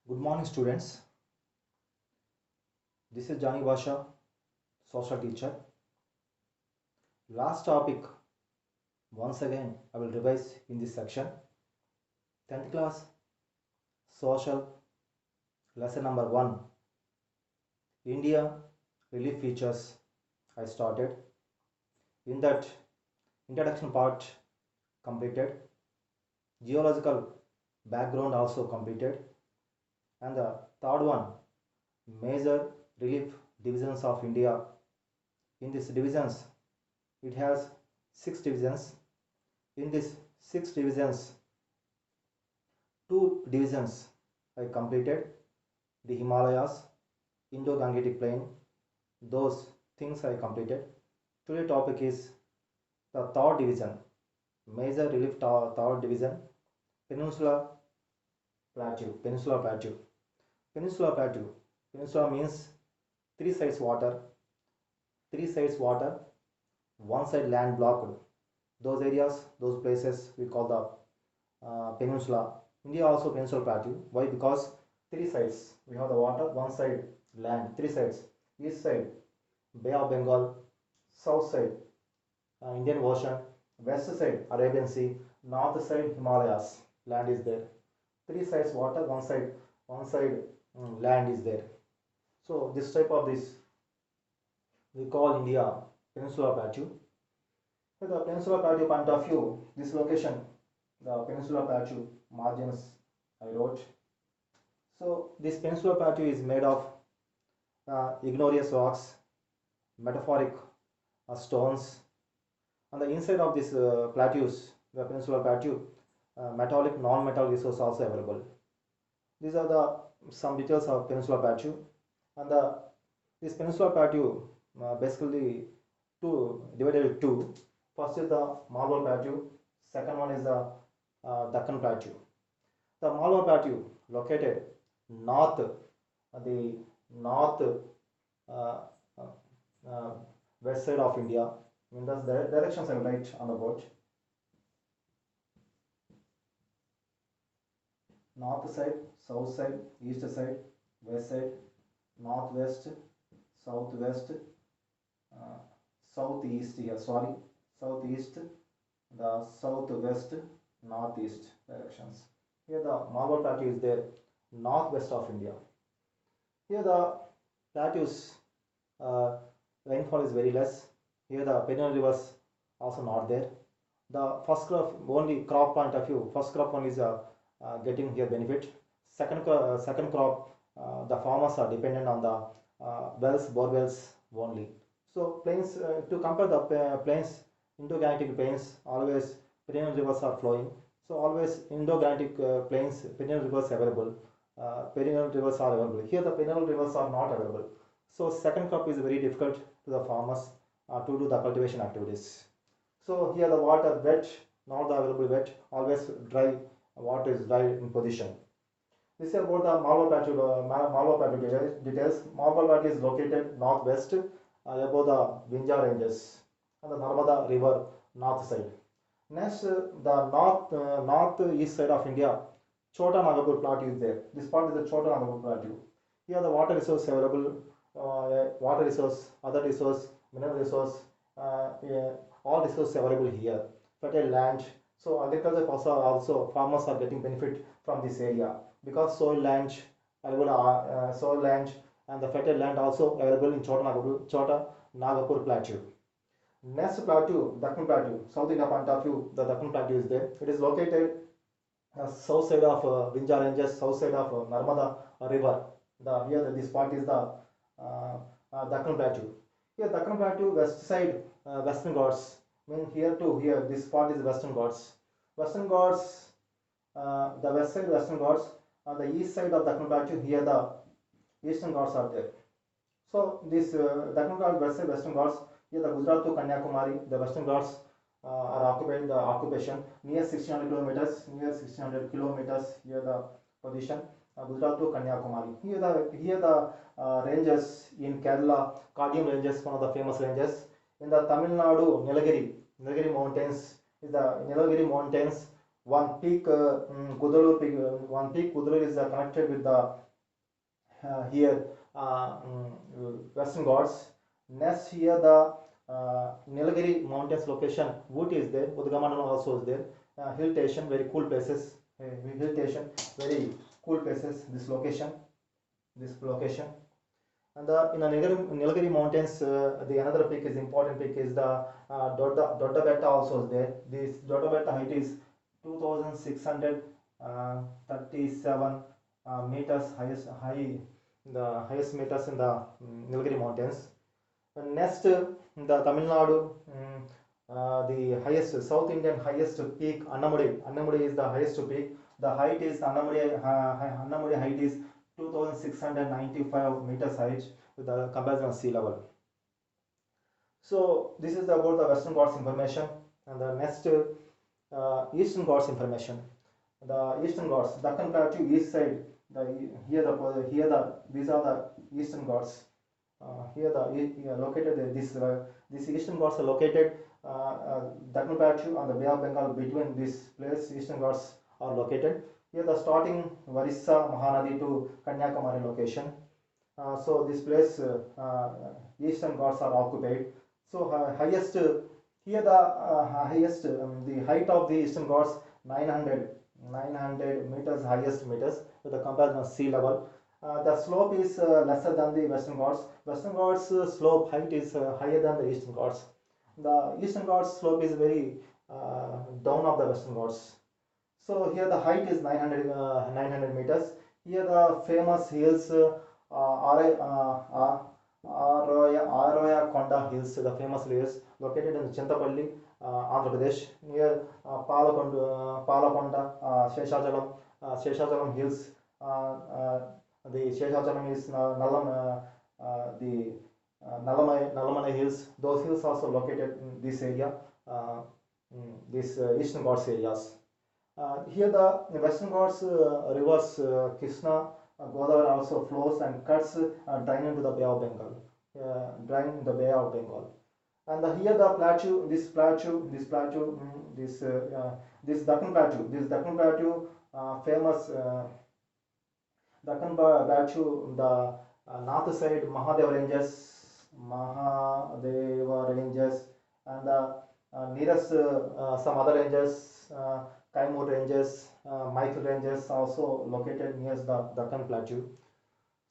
Good morning, students. This is Jani Basha, social teacher. Last topic, once again, I will revise in this section. 10th class, social, lesson number 1. India, relief features, I started. In that, introduction part completed. Geological background also completed. And the third one, major relief divisions of India. In these divisions, it has 6 divisions. In these 6 divisions, 2 divisions I completed: the Himalayas, Indo-Gangetic Plain. Those things I completed. Today topic is the third division, major relief third division, Peninsula Plateau. Peninsula Plateau. Peninsula Plateau. Peninsula means 3 sides water, 3 sides water, one side land blocked. Those areas, those places we call the peninsula. India also peninsula plateau. Why? Because 3 sides we have the water, one side land, 3 sides. East side Bay of Bengal, south side Indian Ocean, west side Arabian Sea, north side Himalayas. Land is there. 3 sides water, one side land is there. So this type of this we call India peninsula plateau. With the peninsula plateau point of view, this location, the peninsula plateau margins I wrote. So this peninsula plateau is made of igneous rocks, metamorphic stones. On the inside of these plateaus, the peninsula plateau, metallic, non-metal resource also available. These are the some details of peninsula plateau. And this peninsula plateau basically divided into two. First is the Malabar Plateau, second one is the Deccan Plateau. The Malabar Plateau located the north uh, west side of India. In the directions I will write on the board. North side, south side, east side, west side, northwest, southwest, southeast here. Sorry, southeast, the southwest, northeast directions. Here the Malabar Plateau is there, northwest of India. Here the plateaus rainfall is very less. Here the perennial rivers also not there. The first crop, only crop point of view, first crop one is getting here benefit. Second crop, the farmers are dependent on the bore wells only. So plains, to compare the plains, Indo-Gangetic plains, always perennial rivers are flowing. So always Indo-Gangetic plains, perennial rivers available. Perennial rivers are available. Here the perennial rivers are not available. So second crop is very difficult to the farmers to do the cultivation activities. So here the water wet, not the available wet, always dry, water is dry in position. This is about the Malabar Plateau details. Malabar Plateau is located northwest above the Vindhya ranges and the Narmada river north side. Next, the northeast side of India, Chota Nagpur Plateau is there. This part is the Chota Nagpur Plateau. Here the water resource available, water resource, other resource, mineral resource, yeah, all resources available here. Fertile land. So agriculture also farmers are getting benefit from this area because soil land available, soil land and the fertile land also available in Chota Nagpur Plateau. Next plateau, Deccan Plateau, South India point of view, the Deccan Plateau is there. It is located south side of Vindhya ranges, south side of Narmada river. Here this part is the Deccan Plateau. Here Deccan Plateau west side, Western Ghats. Mean here to here this part is Western Ghats. Western Ghats, the west side Western Ghats, on the east side of Deccan Plateau. Here the Eastern Ghats are there. So this Deccan Ghats west side Western Ghats. Here the Gujarat to Kanyakumari, the Western Ghats are occupied the occupation near 1600 kilometers. Near 1600 kilometers here the position. Gujarat to Kanyakumari. Here the ranges in Kerala, Kardium ranges, one of the famous ranges. In the Tamil Nadu, Nilagiri Mountains is the Nilagiri Mountains one peak, Kudalur peak, one peak Kudalur is connected with the here Western Ghats. Next here the Nilgiri mountains location, Wood is there, Udgamandalam also is there. Hill station, very cool places. Hill station, very cool places. This location. And in the Nilgiri mountains, the another peak is important peak is the Dodda Betta also is there. This Dodda Betta height is 2,637 meters the highest meters in the Nilgiri mountains. And next, the Tamil Nadu, the highest South Indian highest peak Annamudi. Annamudi is the highest peak. The height is Annamudi height is 2,695 meters height with the comparison of sea level. So this is about the Western Ghats information. And the next Eastern Ghats information. The Eastern Ghats, Deccan Plateau east side. These are the Eastern Ghats. These Eastern Ghats are located Deccan Plateau and the Bay of Bengal. Between this place, Eastern Ghats are located. Here the starting Varissa Mahanadi to Kanyakumari location. So this place Eastern Ghats are occupied. So highest here the highest the height of the Eastern Ghats 900 meters, highest meters with the comparison of sea level. The slope is lesser than the Western Ghats. Western Ghats slope height is higher than the Eastern Ghats. The Eastern Ghats slope is very down of the Western Ghats. So here the height is 900 meters. Here the famous hills Arroya Konda hills, the famous hills located in Chintapalli, Andhra Pradesh, near Palakonda, Sheshachalam hills. The Sheshachalam is the Nalamana hills. Those hills also located in this area, this Eastern Ghats areas. Here the Western Ghats rivers Krishna, Godavari also flows and cuts drain into the Bay of Bengal. And here the plateau, this Deccan Plateau, famous Deccan Plateau, the north side Mahadeva ranges, and the nearest some other ranges, Kaimur ranges, Michael ranges also located near the Deccan Plateau.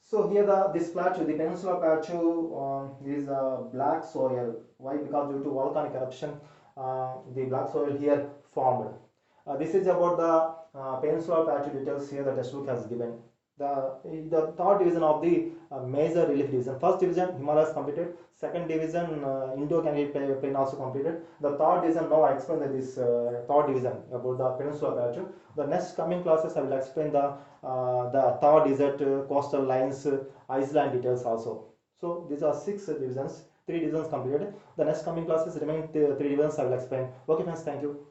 So here this plateau, the Peninsula Plateau is black soil. Why? Because due to volcanic eruption, the black soil here formed. This is about the Peninsula Plateau details here the textbook has given. The third division of the major relief division. First division Himalayas completed. Second division Indo-Gangetic Plain also completed. The third division, now I explain this third division about the Peninsula Plateau. The next coming classes I will explain the Thar Desert, coastal lines, Iceland details also. So these are 6 divisions. 3 divisions completed. The next coming classes remain 3 divisions I will explain. Okay friends, thank you.